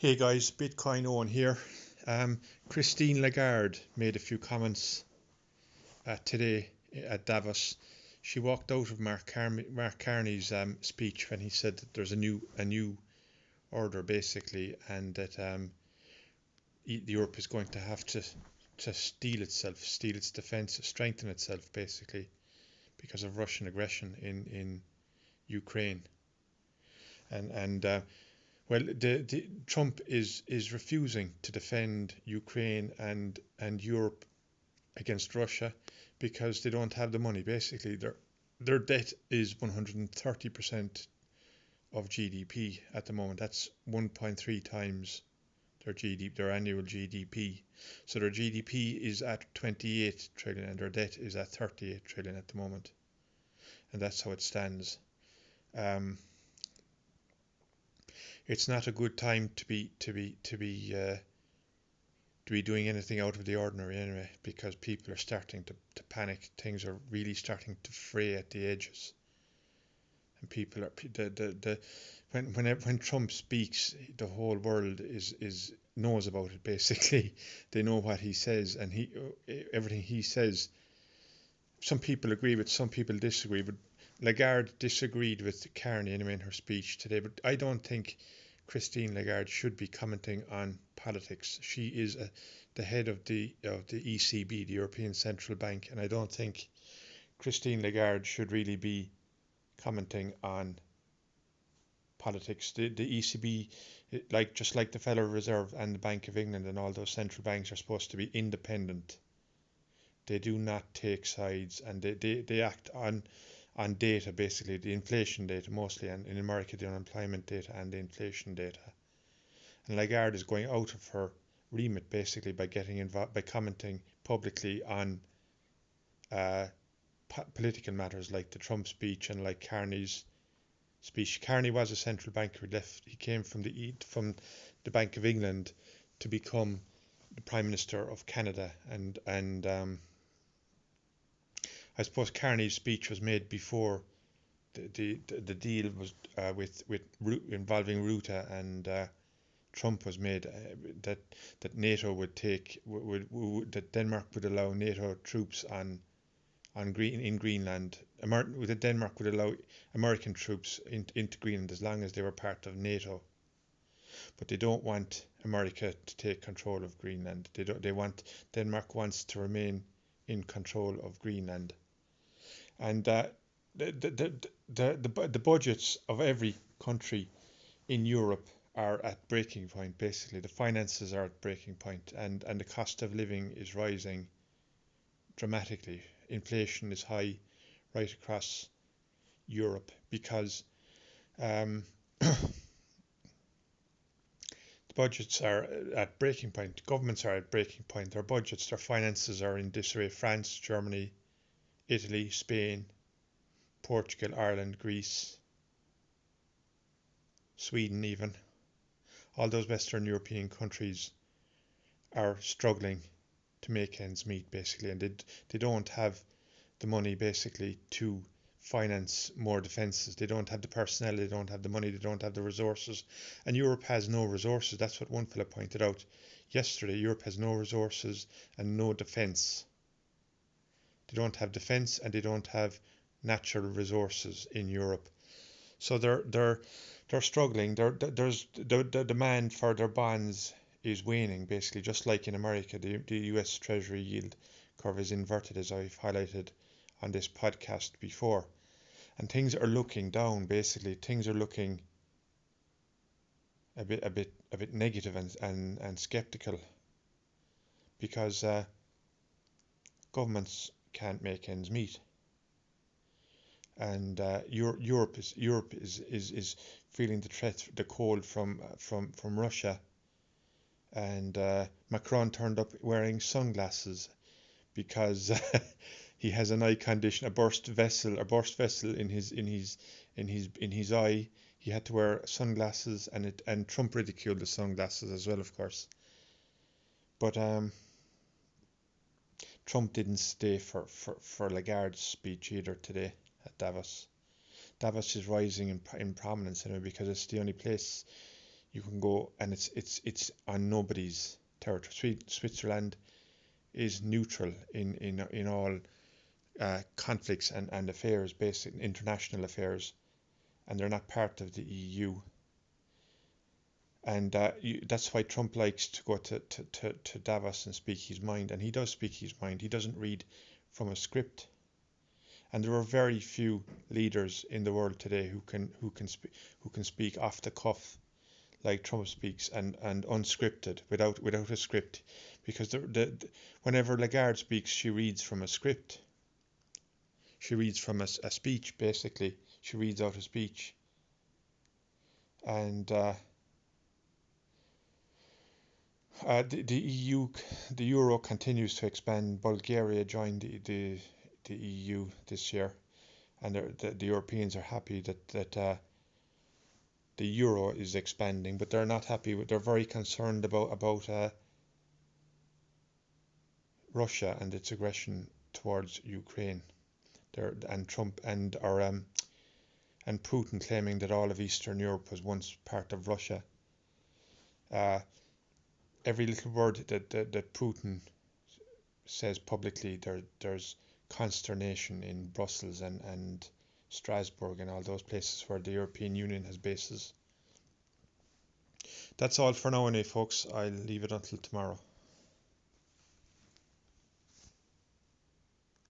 Hey guys, Bitcoin Owen here. Christine Lagarde made a few comments today at Davos. She walked out of Mark Carney's speech when he said that there's a new order basically, and that Europe is going to have to steal its defence, strengthen itself basically because of Russian aggression in Ukraine. And well, the Trump is refusing to defend Ukraine and Europe against Russia because they don't have the money. Basically, their debt is 130% of GDP at the moment. That's 1.3 times their GDP, their annual GDP. So their GDP is at 28 trillion and their debt is at 38 trillion at the moment, and that's how it stands. Um, it's not a good time to be doing anything out of the ordinary anyway, because people are starting to panic. Things are really starting to fray at the edges, and people are the when Trump speaks, the whole world is knows about it. Basically, they know what he says, and he everything he says. Some people agree with, some people disagree. But Lagarde disagreed with Carney anyway in her speech today. But I don't think Christine Lagarde should be commenting on politics. She is the head of the ECB, the European Central Bank, and I don't think Christine Lagarde should really be commenting on politics. The ECB, just like the Federal Reserve and the Bank of England and all those central banks, are supposed to be independent. They do not take sides, and they act on data, basically the inflation data mostly, and in America the unemployment data and the inflation data. And Lagarde is going out of her remit basically by getting involved, by commenting publicly on uh, political matters like the Trump speech and like Carney's speech. Carney was a central banker. He came from the Bank of England to become the Prime Minister of Canada, and I suppose Carney's speech was made before the deal was with involving Ruta and Trump was made, that NATO would take that Denmark would allow NATO troops in Greenland. That Denmark would allow American troops into Greenland as long as they were part of NATO. But they don't want America to take control of Greenland. Denmark wants to remain in control of Greenland. And the budgets of every country in Europe are at breaking point. Basically, the finances are at breaking point, and the cost of living is rising dramatically. Inflation is high right across Europe because um, the budgets are at breaking point. Governments are at breaking point. Their budgets, their finances are in disarray. France, Germany, Italy, Spain, Portugal, Ireland, Greece, Sweden, even all those Western European countries are struggling to make ends meet basically, and they don't have the money basically to finance more defences. They don't have the personnel, they don't have the money, they don't have the resources, and Europe has no resources. That's what one fella pointed out yesterday. Europe has no resources and no defence. They don't have defence and they don't have natural resources in Europe. So they're struggling. There's the demand for their bonds is waning basically, just like in America. The US Treasury yield curve is inverted, as I've highlighted on this podcast before, and things are looking down. Basically, things are looking a bit negative and skeptical because governments can't make ends meet, and Europe is feeling the threat, the cold from Russia. And Macron turned up wearing sunglasses because he has an eye condition, a burst vessel in his eye. He had to wear sunglasses, and Trump ridiculed the sunglasses as well, of course. But Trump didn't stay for Lagarde's speech either today at Davos. Davos is rising in prominence anyway because it's the only place You can go, and it's on nobody's territory. Switzerland is neutral in all conflicts and affairs, basic international affairs, and they're not part of the EU. And that's why Trump likes to go to Davos and speak his mind, and he does speak his mind. He doesn't read from a script. And there are very few leaders in the world today who can speak off the cuff like Trump speaks, and unscripted, without a script, because whenever Lagarde speaks, she reads from a script. She reads from a speech, basically. She reads out a speech, and the EU, the euro continues to expand. Bulgaria joined the EU this year, and the Europeans are happy that the euro is expanding, but they're not happy. They're very concerned about Russia and its aggression towards Ukraine. And Trump and Putin claiming that all of Eastern Europe was once part of Russia. Uh, every little word that Putin says publicly, there's consternation in Brussels and Strasbourg and all those places where the European Union has bases. That's all for now, anyway, folks. I'll leave it until tomorrow.